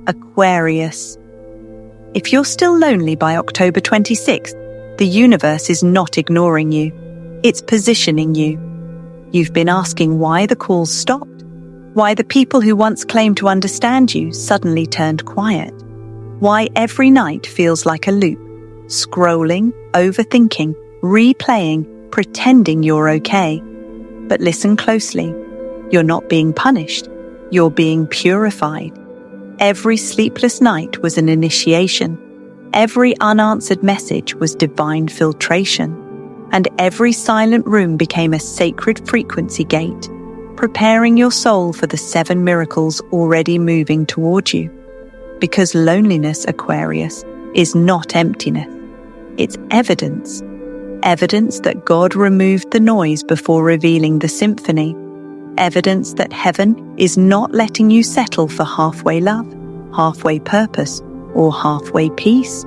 Aquarius. If you're still lonely by October 26th, the universe is not ignoring you. It's positioning you. You've been asking why the calls stopped, why the people who once claimed to understand you suddenly turned quiet, why every night feels like a loop, scrolling, overthinking, replaying, pretending you're okay. But listen closely. You're not being punished. You're being purified. Every sleepless night was an initiation. Every unanswered message was divine filtration. And every silent room became a sacred frequency gate, preparing your soul for the 7 miracles already moving toward you. Because loneliness, Aquarius, is not emptiness. It's evidence. Evidence that God removed the noise before revealing the symphony. Evidence that heaven is not letting you settle for halfway love, halfway purpose, or halfway peace.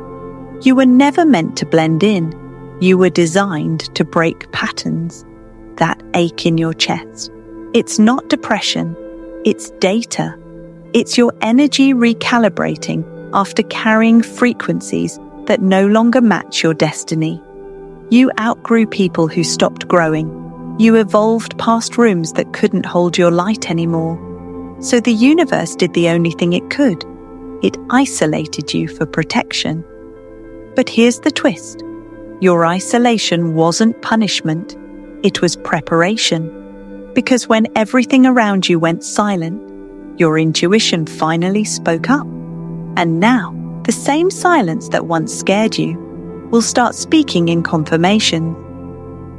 You were never meant to blend in. You were designed to break patterns. That ache in your chest. It's not depression. It's data. It's your energy recalibrating after carrying frequencies that no longer match your destiny. You outgrew people who stopped growing. You evolved past rooms that couldn't hold your light anymore. So the universe did the only thing it could. It isolated you for protection. But here's the twist. Your isolation wasn't punishment. It was preparation. Because when everything around you went silent, your intuition finally spoke up. And now, the same silence that once scared you will start speaking in confirmation.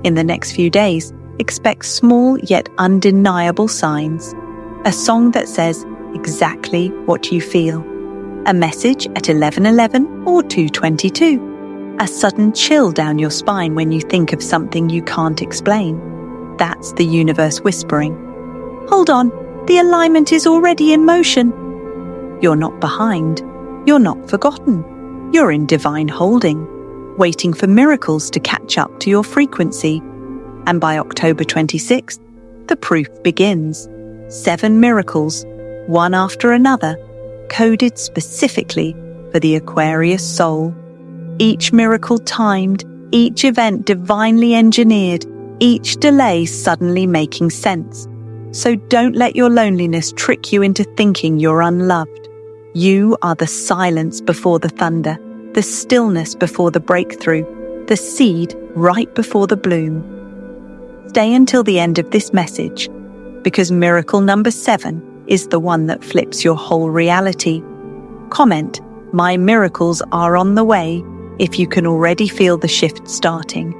In the next few days, expect small yet undeniable signs. A song that says exactly what you feel. A message at 11:11 or 2:22. A sudden chill down your spine when you think of something you can't explain. That's the universe whispering. Hold on, the alignment is already in motion. You're not behind. You're not forgotten. You're in divine holding, waiting for miracles to catch up to your frequency. And by October 26th, the proof begins. 7 miracles, one after another, coded specifically for the Aquarius soul. Each miracle timed, each event divinely engineered, each delay suddenly making sense. So don't let your loneliness trick you into thinking you're unloved. You are the silence before the thunder, the stillness before the breakthrough, the seed right before the bloom. Stay until the end of this message, because miracle number 7 is the one that flips your whole reality. Comment, "My miracles are on the way," if you can already feel the shift starting.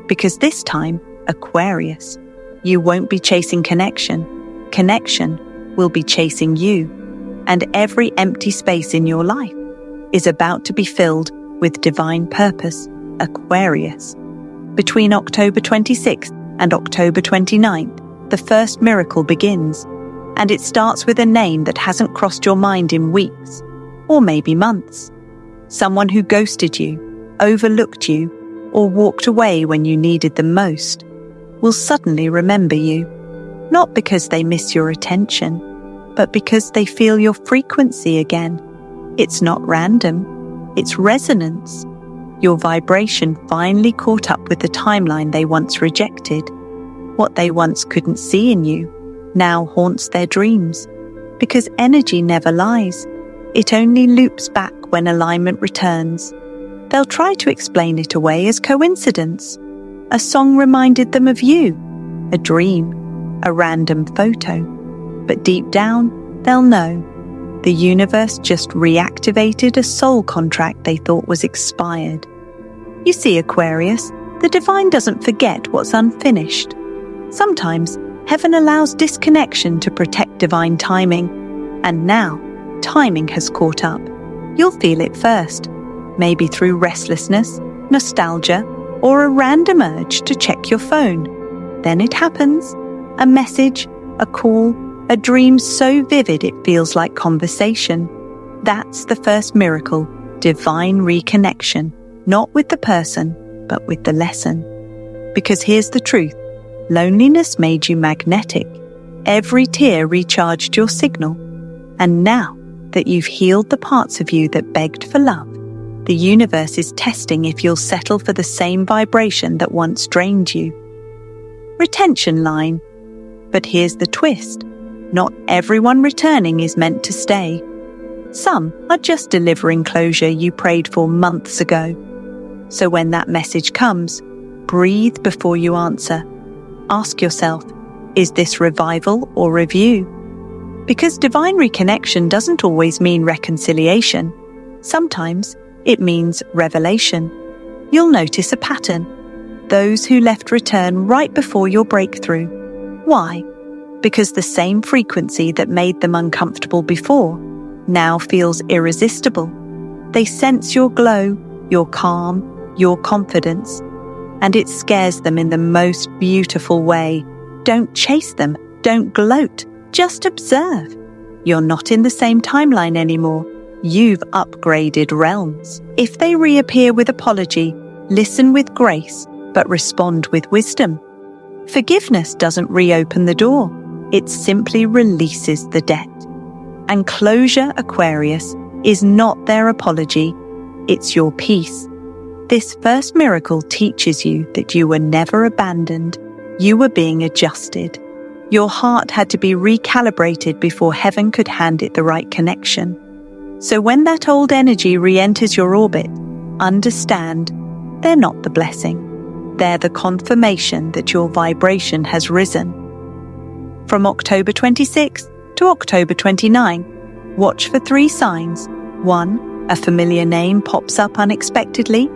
Because this time, Aquarius, you won't be chasing connection. Connection will be chasing you. And every empty space in your life is about to be filled with divine purpose, Aquarius. Between October 26th and October 29th, the first miracle begins. And it starts with a name that hasn't crossed your mind in weeks, or maybe months. Someone who ghosted you, overlooked you, or walked away when you needed them most, will suddenly remember you. Not because they miss your attention, but because they feel your frequency again. It's not random, it's resonance. Your vibration finally caught up with the timeline they once rejected. What they once couldn't see in you now haunts their dreams. Because energy never lies. It only loops back when alignment returns. They'll try to explain it away as coincidence. A song reminded them of you, a dream, a random photo. But deep down, they'll know. The universe just reactivated a soul contract they thought was expired. You see, Aquarius, the divine doesn't forget what's unfinished. Sometimes, heaven allows disconnection to protect divine timing. And now, timing has caught up. You'll feel it first, maybe through restlessness, nostalgia, or a random urge to check your phone. Then it happens. A message, a call, a dream so vivid it feels like conversation. That's the first miracle, divine reconnection, not with the person, but with the lesson. Because here's the truth. Loneliness made you magnetic. Every tear recharged your signal. And now, that you've healed the parts of you that begged for love, the universe is testing if you'll settle for the same vibration that once drained you. Retention line. But here's the twist. Not everyone returning is meant to stay. Some are just delivering closure you prayed for months ago. So when that message comes, breathe before you answer. Ask yourself, is this revival or review? Because divine reconnection doesn't always mean reconciliation. Sometimes it means revelation. You'll notice a pattern. Those who left return right before your breakthrough. Why? Because the same frequency that made them uncomfortable before now feels irresistible. They sense your glow, your calm, your confidence, and it scares them in the most beautiful way. Don't chase them, don't gloat, just observe. You're not in the same timeline anymore. You've upgraded realms. If they reappear with apology, listen with grace, but respond with wisdom. Forgiveness doesn't reopen the door. It simply releases the debt. And closure, Aquarius, is not their apology. It's your peace. This first miracle teaches you that you were never abandoned. You were being adjusted. Your heart had to be recalibrated before heaven could hand it the right connection. So when that old energy re-enters your orbit, understand they're not the blessing. They're the confirmation that your vibration has risen. From October 26th to October 29, watch for 3 signs. 1, a familiar name pops up unexpectedly.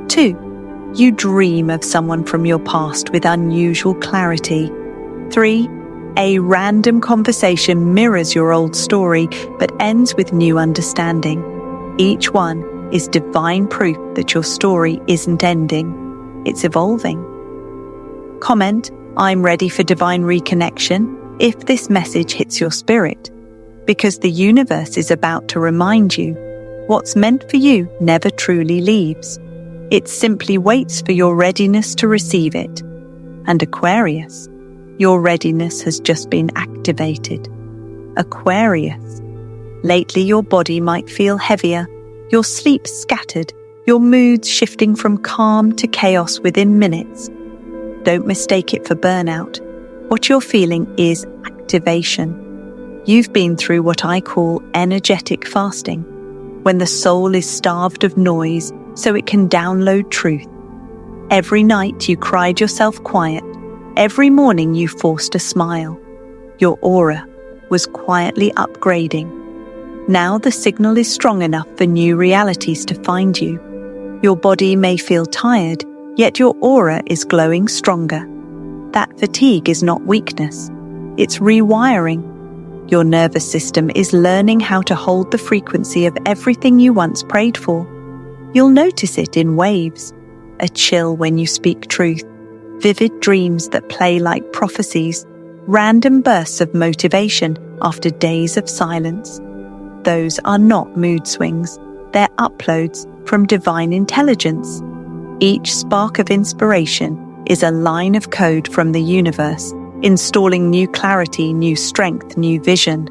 2, you dream of someone from your past with unusual clarity. 3, a random conversation mirrors your old story but ends with new understanding. Each one is divine proof that your story isn't ending. It's evolving. Comment, I'm ready for divine reconnection, if this message hits your spirit, because the universe is about to remind you what's meant for you never truly leaves. It simply waits for your readiness to receive it. And Aquarius, your readiness has just been activated. Aquarius, lately your body might feel heavier, your sleep scattered, your moods shifting from calm to chaos within minutes. Don't mistake it for burnout. What you're feeling is activation. You've been through what I call energetic fasting, when the soul is starved of noise so it can download truth. Every night you cried yourself quiet. Every morning you forced a smile. Your aura was quietly upgrading. Now the signal is strong enough for new realities to find you. Your body may feel tired, yet your aura is glowing stronger. That fatigue is not weakness. It's rewiring. Your nervous system is learning how to hold the frequency of everything you once prayed for. You'll notice it in waves. A chill when you speak truth. Vivid dreams that play like prophecies. Random bursts of motivation after days of silence. Those are not mood swings. They're uploads from divine intelligence. Each spark of inspiration is a line of code from the universe, installing new clarity, new strength, new vision.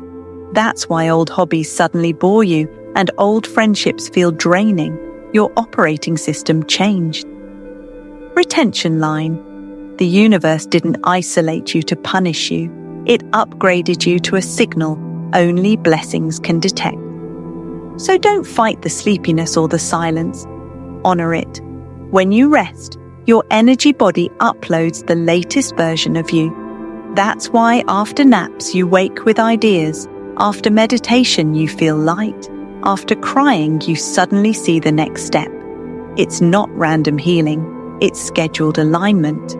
That's why old hobbies suddenly bore you and old friendships feel draining. Your operating system changed. Retention line. The universe didn't isolate you to punish you. It upgraded you to a signal only blessings can detect. So don't fight the sleepiness or the silence. Honor it. When you rest, your energy body uploads the latest version of you. That's why after naps you wake with ideas. After meditation you feel light. After crying you suddenly see the next step. It's not random healing. It's scheduled alignment.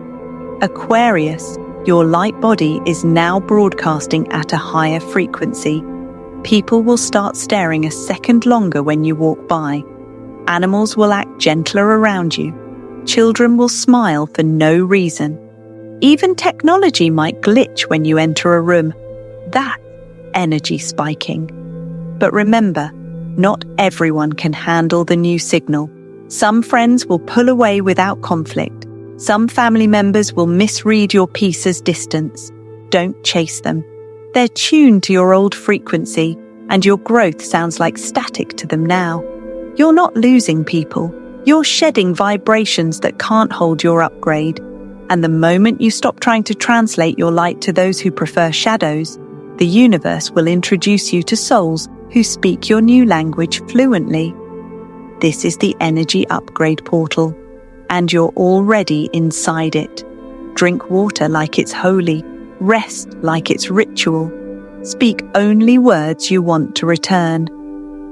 Aquarius, your light body is now broadcasting at a higher frequency. People will start staring a second longer when you walk by. Animals will act gentler around you. Children will smile for no reason. Even technology might glitch when you enter a room. That's energy spiking. But remember, not everyone can handle the new signal. Some friends will pull away without conflict. Some family members will misread your peace as distance. Don't chase them. They're tuned to your old frequency. and your growth sounds like static to them now. You're not losing people. You're shedding vibrations that can't hold your upgrade. And the moment you stop trying to translate your light to those who prefer shadows, the universe will introduce you to souls who speak your new language fluently. This is the energy upgrade portal, and you're already inside it. Drink water like it's holy. Rest like it's ritual. Speak only words you want to return.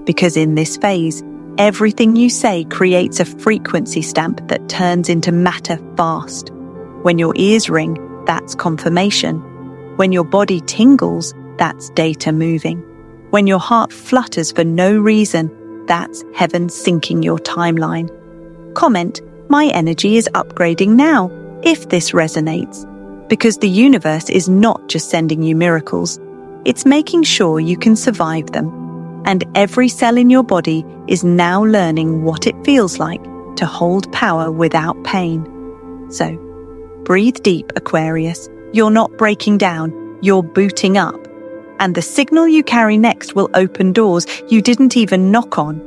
Because in this phase, everything you say creates a frequency stamp that turns into matter fast. When your ears ring, that's confirmation. When your body tingles, that's data moving. When your heart flutters for no reason, that's heaven syncing your timeline. Comment, "My energy is upgrading now," if this resonates. Because the universe is not just sending you miracles, it's making sure you can survive them. And every cell in your body is now learning what it feels like to hold power without pain. So, breathe deep, Aquarius. You're not breaking down, you're booting up. And the signal you carry next will open doors you didn't even knock on.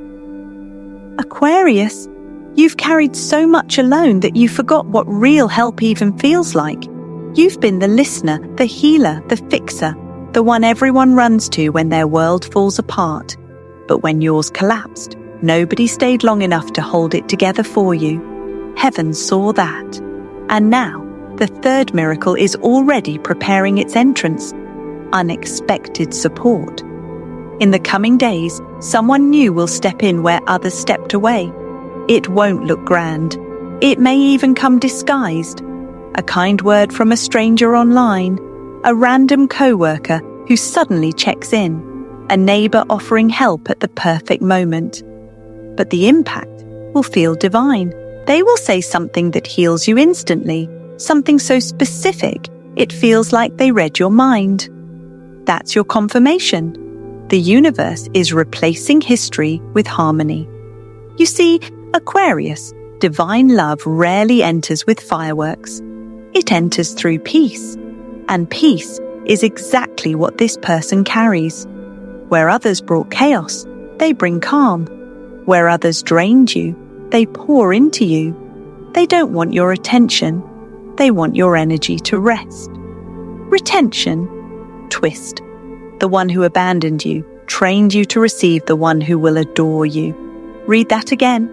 Aquarius, you've carried so much alone that you forgot what real help even feels like. You've been the listener, the healer, the fixer, the one everyone runs to when their world falls apart. But when yours collapsed, nobody stayed long enough to hold it together for you. Heaven saw that. And now, the third miracle is already preparing its entrance. Unexpected support. In the coming days, someone new will step in where others stepped away. It won't look grand. It may even come disguised. A kind word from a stranger online, a random co-worker who suddenly checks in, a neighbor offering help at the perfect moment. But the impact will feel divine. They will say something that heals you instantly, something so specific it feels like they read your mind. That's your confirmation. The universe is replacing history with harmony. You see, Aquarius, divine love rarely enters with fireworks. It enters through peace. And peace is exactly what this person carries. Where others brought chaos, they bring calm. Where others drained you, they pour into you. They don't want your attention. They want your energy to rest. Retention. Twist. The one who abandoned you, trained you to receive the one who will adore you. Read that again.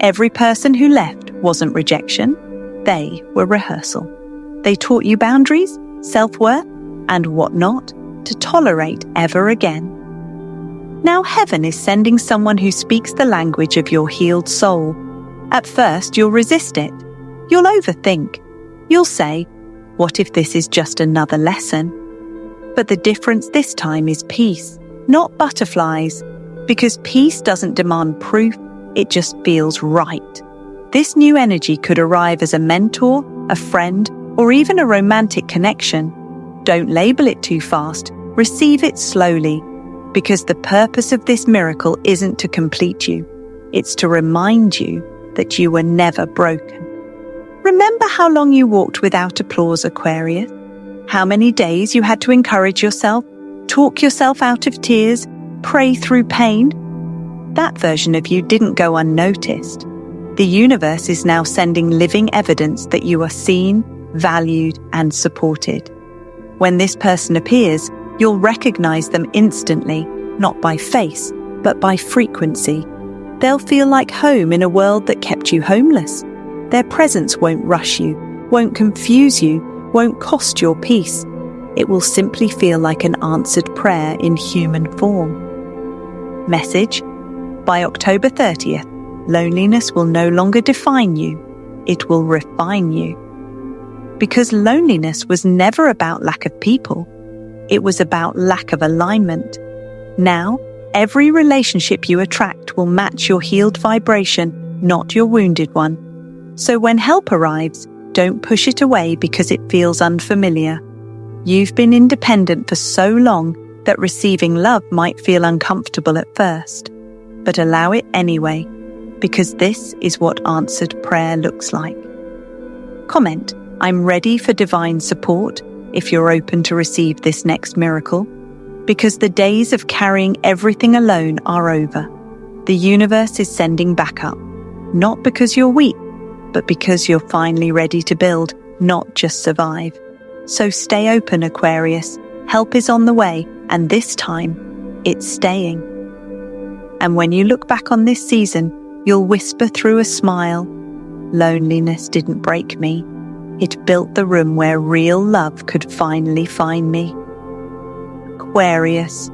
Every person who left wasn't rejection. They were rehearsal. They taught you boundaries, self-worth, and what not to tolerate ever again. Now heaven is sending someone who speaks the language of your healed soul. At first, you'll resist it. You'll overthink. You'll say, "What if this is just another lesson?" But the difference this time is peace, not butterflies. Because peace doesn't demand proof, it just feels right. This new energy could arrive as a mentor, a friend, or even a romantic connection. Don't label it too fast. Receive it slowly. Because the purpose of this miracle isn't to complete you. It's to remind you that you were never broken. Remember how long you walked without applause, Aquarius? How many days you had to encourage yourself, talk yourself out of tears, pray through pain? That version of you didn't go unnoticed. The universe is now sending living evidence that you are seen, valued, and supported. When this person appears, you'll recognize them instantly, not by face, but by frequency. They'll feel like home in a world that kept you homeless. Their presence won't rush you, won't confuse you, won't cost your peace. It will simply feel like an answered prayer in human form. Message: by October 30th, loneliness will no longer define you. It will refine you. Because loneliness was never about lack of people. It was about lack of alignment. Now, every relationship you attract will match your healed vibration, not your wounded one. So when help arrives, don't push it away because it feels unfamiliar. You've been independent for so long that receiving love might feel uncomfortable at first. But allow it anyway, because this is what answered prayer looks like. Comment, "I'm ready for divine support," if you're open to receive this next miracle. because the days of carrying everything alone are over. The universe is sending backup, not because you're weak, but because you're finally ready to build, not just survive. So stay open, Aquarius. Help is on the way, and this time, it's staying. And when you look back on this season, you'll whisper through a smile, "Loneliness didn't break me. It built the room where real love could finally find me." Aquarius,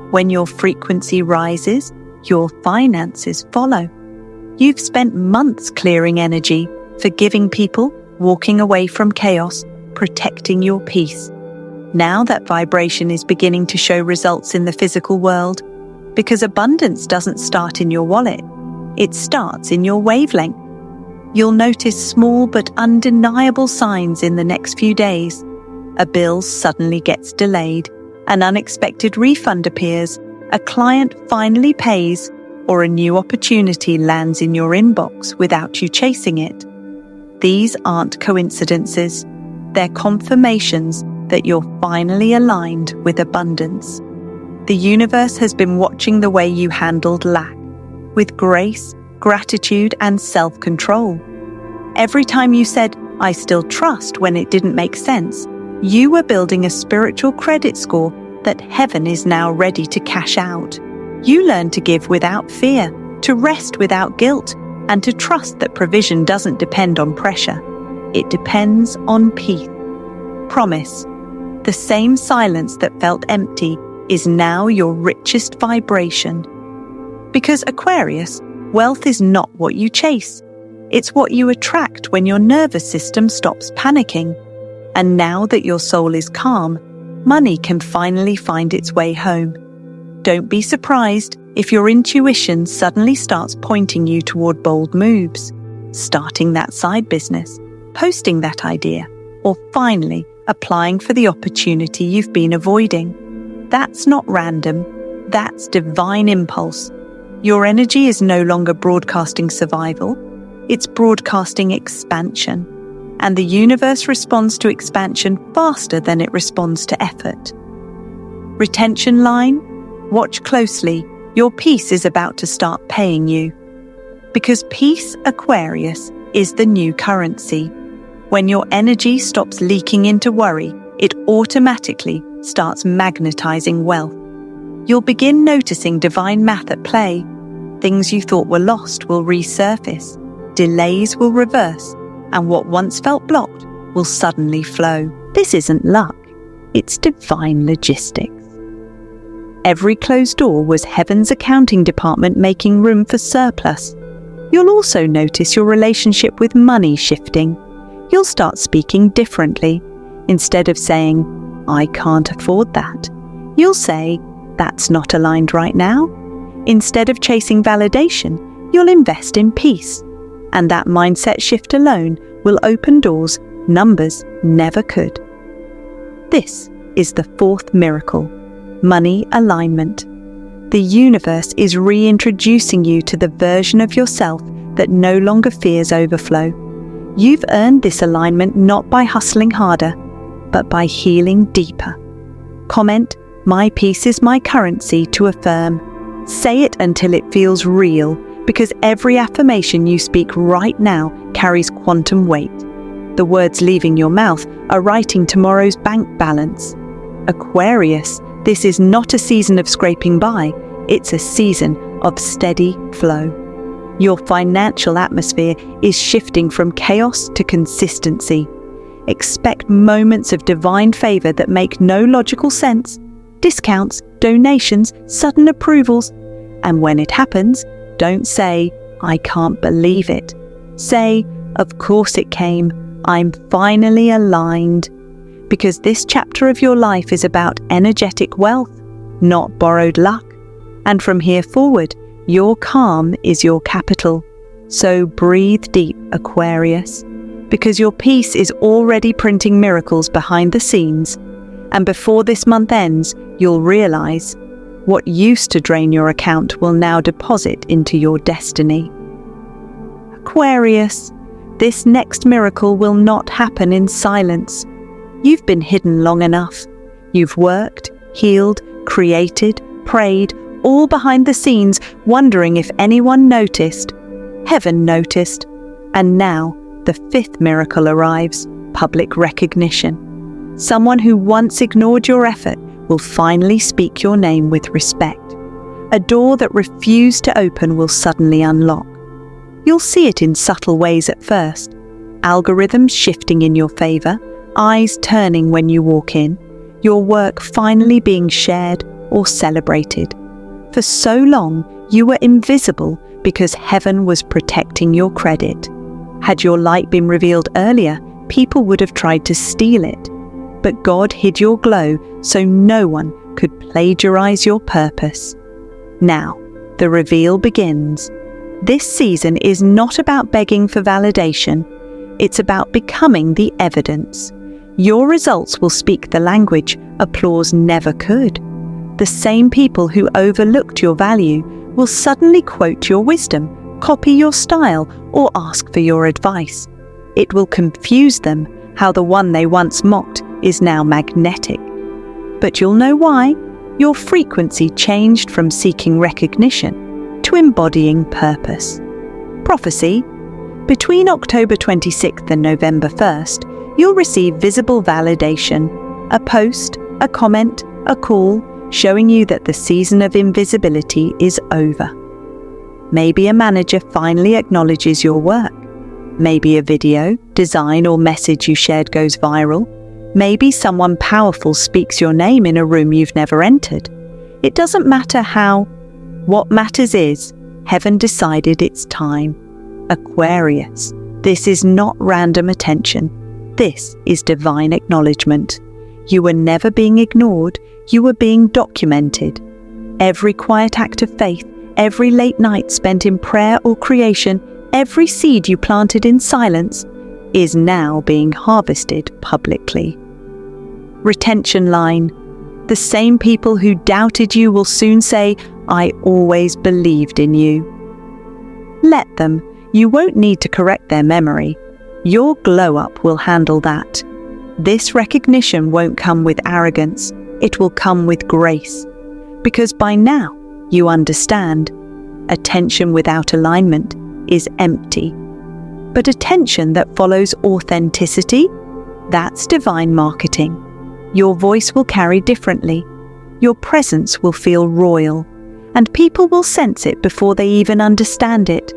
when your frequency rises, your finances follow. You've spent months clearing energy, forgiving people, walking away from chaos, protecting your peace. Now that vibration is beginning to show results in the physical world, because abundance doesn't start in your wallet, it starts in your wavelength. You'll notice small but undeniable signs in the next few days. A bill suddenly gets delayed, an unexpected refund appears, a client finally pays, or a new opportunity lands in your inbox without you chasing it. These aren't coincidences. They're confirmations that you're finally aligned with abundance. The universe has been watching the way you handled lack, with grace, gratitude, and self-control. Every time you said, "I still trust," when it didn't make sense, you were building a spiritual credit score that heaven is now ready to cash out. You learned to give without fear, to rest without guilt, and to trust that provision doesn't depend on pressure. It depends on peace. Promise, the same silence that felt empty is now your richest vibration. Because Aquarius, wealth is not what you chase. It's what you attract when your nervous system stops panicking. And now that your soul is calm, money can finally find its way home. Don't be surprised if your intuition suddenly starts pointing you toward bold moves, starting that side business, posting that idea, or finally applying for the opportunity you've been avoiding. That's not random, that's divine impulse. Your energy is no longer broadcasting survival, it's broadcasting expansion. And the universe responds to expansion faster than it responds to effort. Retention line, watch closely. Your peace is about to start paying you. Because peace, Aquarius, is the new currency. When your energy stops leaking into worry, it automatically starts magnetizing wealth. You'll begin noticing divine math at play. Things you thought were lost will resurface. Delays will reverse. And what once felt blocked will suddenly flow. This isn't luck, it's divine logistics. Every closed door was heaven's accounting department making room for surplus. You'll also notice your relationship with money shifting. You'll start speaking differently. Instead of saying, "I can't afford that," you'll say, "That's not aligned right now." Instead of chasing validation, you'll invest in peace. And that mindset shift alone will open doors numbers never could. This is the fourth miracle, money alignment. The universe is reintroducing you to the version of yourself that no longer fears overflow. You've earned this alignment not by hustling harder, but by healing deeper. Comment, "My peace is my currency," to affirm. Say it until it feels real, because every affirmation you speak right now carries quantum weight. The words leaving your mouth are writing tomorrow's bank balance. Aquarius, this is not a season of scraping by, it's a season of steady flow. Your financial atmosphere is shifting from chaos to consistency. Expect moments of divine favor that make no logical sense. Discounts, donations, sudden approvals. And when it happens, don't say, "I can't believe it." Say, "Of course it came. I'm finally aligned." Because this chapter of your life is about energetic wealth, not borrowed luck. And from here forward, your calm is your capital. So breathe deep, Aquarius, because your peace is already printing miracles behind the scenes. And before this month ends, you'll realize what used to drain your account will now deposit into your destiny. Aquarius, this next miracle will not happen in silence. You've been hidden long enough. You've worked, healed, created, prayed, all behind the scenes, wondering if anyone noticed. Heaven noticed. And now, the fifth miracle arrives: public recognition. Someone who once ignored your effort will finally speak your name with respect. A door that refused to open will suddenly unlock. You'll see it in subtle ways at first. Algorithms shifting in your favor, eyes turning when you walk in, your work finally being shared or celebrated. For so long, you were invisible because heaven was protecting your credit. Had your light been revealed earlier, people would have tried to steal it. But God hid your glow so no one could plagiarize your purpose. Now, the reveal begins. This season is not about begging for validation. It's about becoming the evidence. Your results will speak the language applause never could. The same people who overlooked your value will suddenly quote your wisdom, copy your style, or ask for your advice. It will confuse them how the one they once mocked is now magnetic. But you'll know why. Your frequency changed from seeking recognition to embodying purpose. Prophecy. Between October 26th and November 1st, you'll receive visible validation, a post, a comment, a call, showing you that the season of invisibility is over. Maybe a manager finally acknowledges your work. Maybe a video, design, or message you shared goes viral. Maybe someone powerful speaks your name in a room you've never entered. It doesn't matter how. What matters is, heaven decided it's time. Aquarius, this is not random attention. This is divine acknowledgement. You were never being ignored, you were being documented. Every quiet act of faith, every late night spent in prayer or creation, every seed you planted in silence, is now being harvested publicly. Retention line. The same people who doubted you will soon say, "I always believed in you." Let them. You won't need to correct their memory. Your glow-up will handle that. This recognition won't come with arrogance. It will come with grace. Because by now, you understand. Attention without alignment is empty. But attention that follows authenticity, that's divine marketing. Your voice will carry differently. Your presence will feel royal. And people will sense it before they even understand it.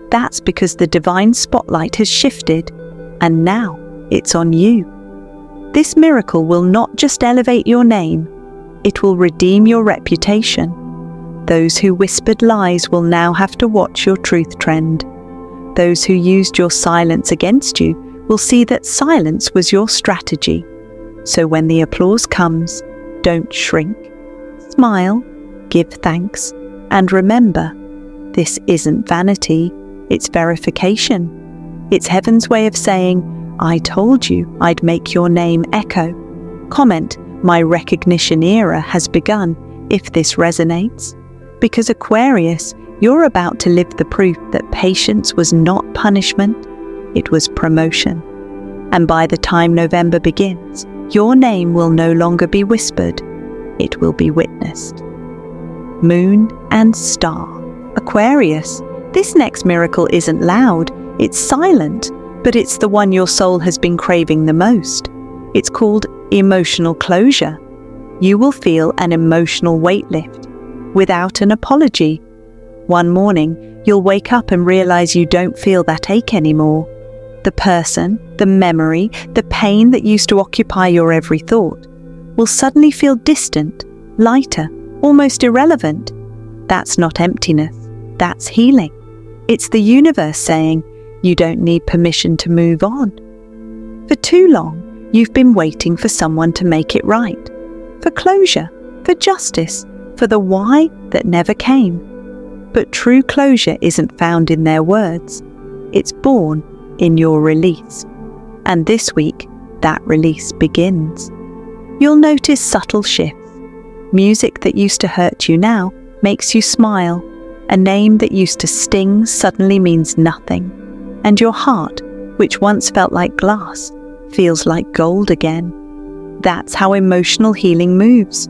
That's because the divine spotlight has shifted, and now it's on you. This miracle will not just elevate your name, it will redeem your reputation. Those who whispered lies will now have to watch your truth trend. Those who used your silence against you will see that silence was your strategy. So when the applause comes, don't shrink. Smile, give thanks, and remember, this isn't vanity, it's verification. It's heaven's way of saying, "I told you I'd make your name echo." Comment, "My recognition era has begun," if this resonates. Because Aquarius, you're about to live the proof that patience was not punishment, it was promotion. And by the time November begins, your name will no longer be whispered, it will be witnessed. Moon and star. Aquarius, this next miracle isn't loud, it's silent, but it's the one your soul has been craving the most. It's called emotional closure. You will feel an emotional weight lift, without an apology. One morning, you'll wake up and realize you don't feel that ache anymore. The person, the memory, the pain that used to occupy your every thought will suddenly feel distant, lighter, almost irrelevant. That's not emptiness, that's healing. It's the universe saying, you don't need permission to move on. For too long, you've been waiting for someone to make it right, for closure, for justice, for the why that never came. But true closure isn't found in their words, it's born in your release. And this week, that release begins. You'll notice subtle shifts. Music that used to hurt you now makes you smile. A name that used to sting suddenly means nothing. And your heart, which once felt like glass, feels like gold again. That's how emotional healing moves.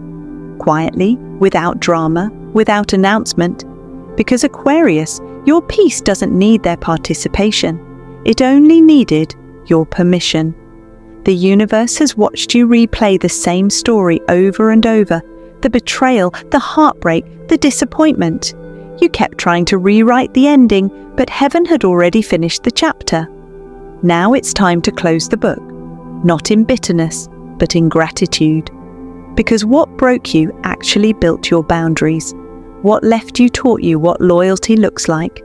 quietly, without drama, without announcement. Because Aquarius, your peace doesn't need their participation. It only needed your permission. The universe has watched you replay the same story over and over. The betrayal, the heartbreak, the disappointment. You kept trying to rewrite the ending, but heaven had already finished the chapter. Now it's time to close the book, not in bitterness, but in gratitude. Because what broke you actually built your boundaries. What left you taught you what loyalty looks like.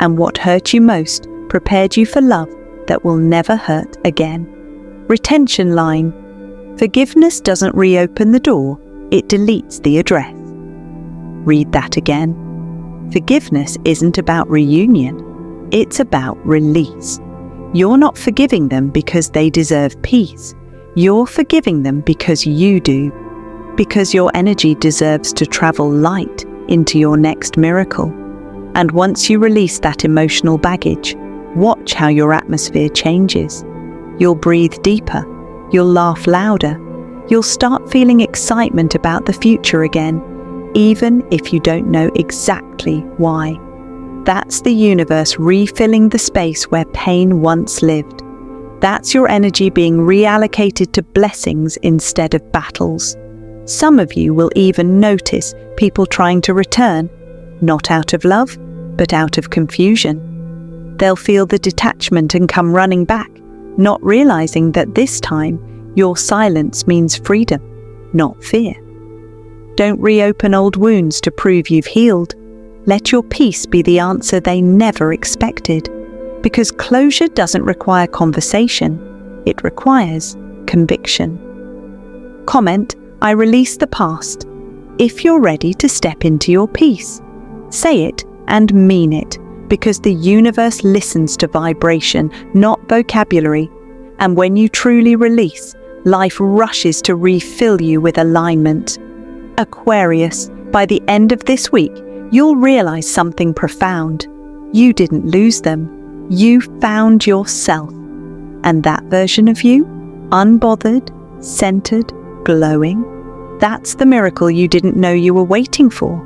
And what hurt you most prepared you for love that will never hurt again. Retention line. Forgiveness doesn't reopen the door, it deletes the address. Read that again. Forgiveness isn't about reunion, it's about release. You're not forgiving them because they deserve peace. You're forgiving them because you do. Because your energy deserves to travel light into your next miracle. And once you release that emotional baggage, watch how your atmosphere changes. You'll breathe deeper. You'll laugh louder. You'll start feeling excitement about the future again, even if you don't know exactly why. That's the universe refilling the space where pain once lived. That's your energy being reallocated to blessings instead of battles. Some of you will even notice people trying to return, not out of love, but out of confusion. They'll feel the detachment and come running back, not realizing that this time your silence means freedom, not fear. Don't reopen old wounds to prove you've healed. Let your peace be the answer they never expected. Because closure doesn't require conversation, it requires conviction. Comment, I release the past, if you're ready to step into your peace. Say it and mean it, because the universe listens to vibration, not vocabulary. And when you truly release, life rushes to refill you with alignment. Aquarius, by the end of this week, you'll realize something profound. You didn't lose them. You found yourself. And that version of you, unbothered, centered, glowing, that's the miracle you didn't know you were waiting for.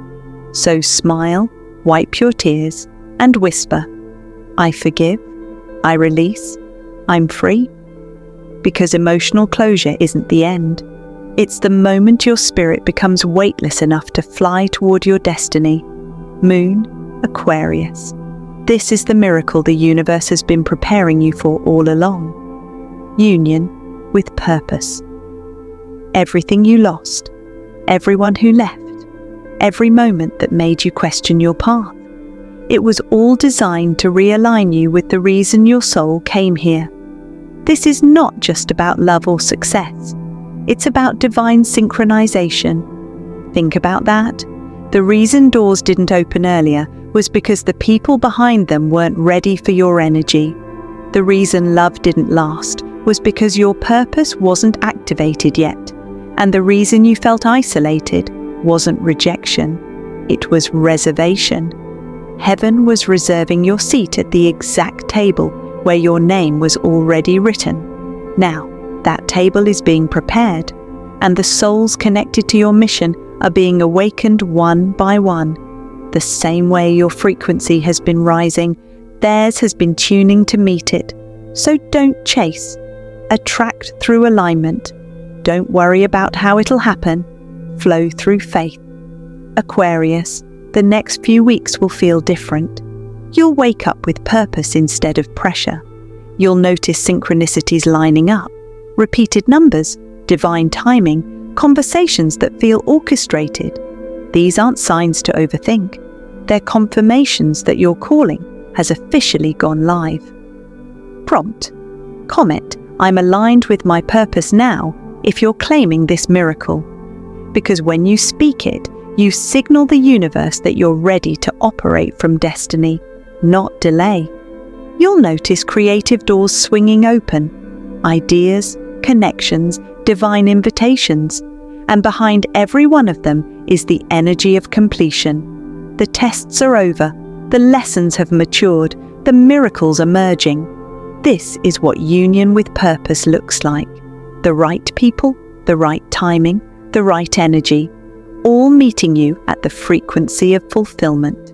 So smile, wipe your tears, and whisper, I forgive, I release, I'm free. Because emotional closure isn't the end. It's the moment your spirit becomes weightless enough to fly toward your destiny. Moon, Aquarius. This is the miracle the universe has been preparing you for all along. Union with purpose. Everything you lost, everyone who left, every moment that made you question your path. It was all designed to realign you with the reason your soul came here. This is not just about love or success. It's about divine synchronization. Think about that. The reason doors didn't open earlier was because the people behind them weren't ready for your energy. The reason love didn't last was because your purpose wasn't activated yet. And the reason you felt isolated wasn't rejection. It was reservation. Heaven was reserving your seat at the exact table where your name was already written. Now, that table is being prepared, and the souls connected to your mission are being awakened one by one. The same way your frequency has been rising, theirs has been tuning to meet it. So don't chase. Attract through alignment. Don't worry about how it'll happen. Flow through faith. Aquarius, the next few weeks will feel different. You'll wake up with purpose instead of pressure. You'll notice synchronicities lining up, repeated numbers, divine timing, conversations that feel orchestrated. These aren't signs to overthink. They're confirmations that your calling has officially gone live. Prompt. Comment, I'm aligned with my purpose now, if you're claiming this miracle. Because when you speak it, you signal the universe that you're ready to operate from destiny, not delay. You'll notice creative doors swinging open, ideas, connections, divine invitations, and behind every one of them is the energy of completion. The tests are over, the lessons have matured, the miracles are merging. This is what union with purpose looks like. The right people, the right timing, the right energy. all meeting you at the frequency of fulfillment.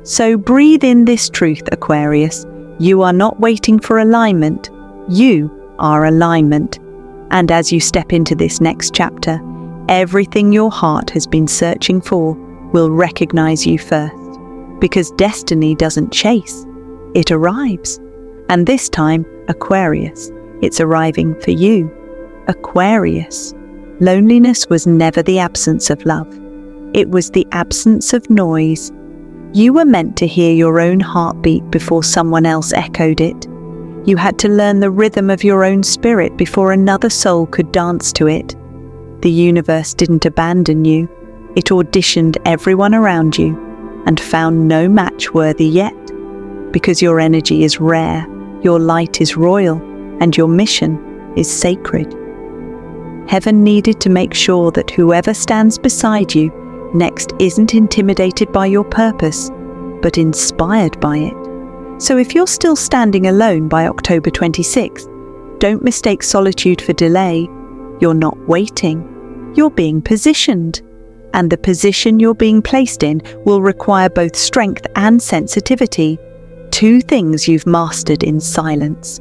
So breathe in this truth, Aquarius. You are not waiting for alignment. You are alignment. And as you step into this next chapter, everything your heart has been searching for will recognize you first. Because destiny doesn't chase, it arrives. And this time, Aquarius, it's arriving for you. Aquarius, loneliness was never the absence of love. It was the absence of noise. You were meant to hear your own heartbeat before someone else echoed it. You had to learn the rhythm of your own spirit before another soul could dance to it. The universe didn't abandon you. It auditioned everyone around you and found no match worthy yet. Because your energy is rare, your light is royal, and your mission is sacred. Heaven needed to make sure that whoever stands beside you next isn't intimidated by your purpose, but inspired by it. So if you're still standing alone by October 26th, don't mistake solitude for delay. You're not waiting, you're being positioned. And the position you're being placed in will require both strength and sensitivity, two things you've mastered in silence.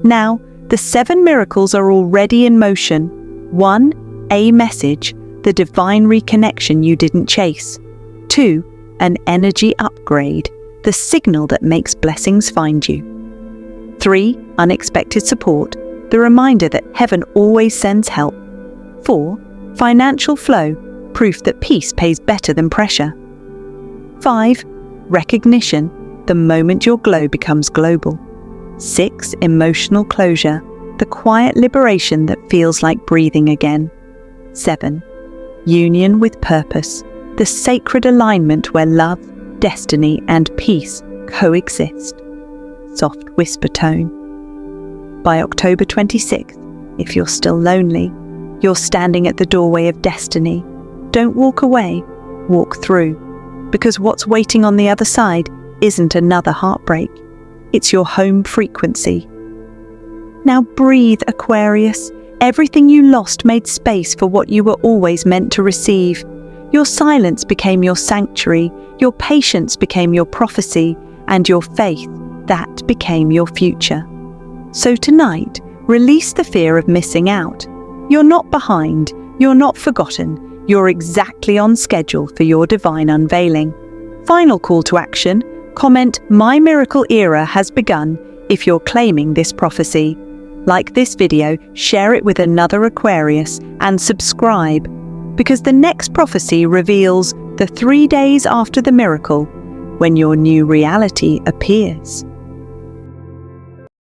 Now, the 7 miracles are already in motion. 1, a message, the divine reconnection you didn't chase. 2, an energy upgrade, the signal that makes blessings find you. 3, unexpected support, the reminder that heaven always sends help. 4, financial flow, proof that peace pays better than pressure. 5, recognition, the moment your glow becomes global. 6, emotional closure, the quiet liberation that feels like breathing again. 7, union with purpose, the sacred alignment where love, destiny, and peace coexist. Soft whisper tone. By October 26th, if you're still lonely, you're standing at the doorway of destiny. Don't walk away, walk through. Because what's waiting on the other side isn't another heartbreak. It's your home frequency. Now breathe, Aquarius. Everything you lost made space for what you were always meant to receive. Your silence became your sanctuary, your patience became your prophecy, and your faith, that became your future. So tonight, release the fear of missing out. You're not behind, you're not forgotten, you're exactly on schedule for your divine unveiling. Final call to action, comment "My miracle era has begun" if you're claiming this prophecy. Like this video, share it with another Aquarius, and subscribe, because the next prophecy reveals the 3 days after the miracle, when your new reality appears.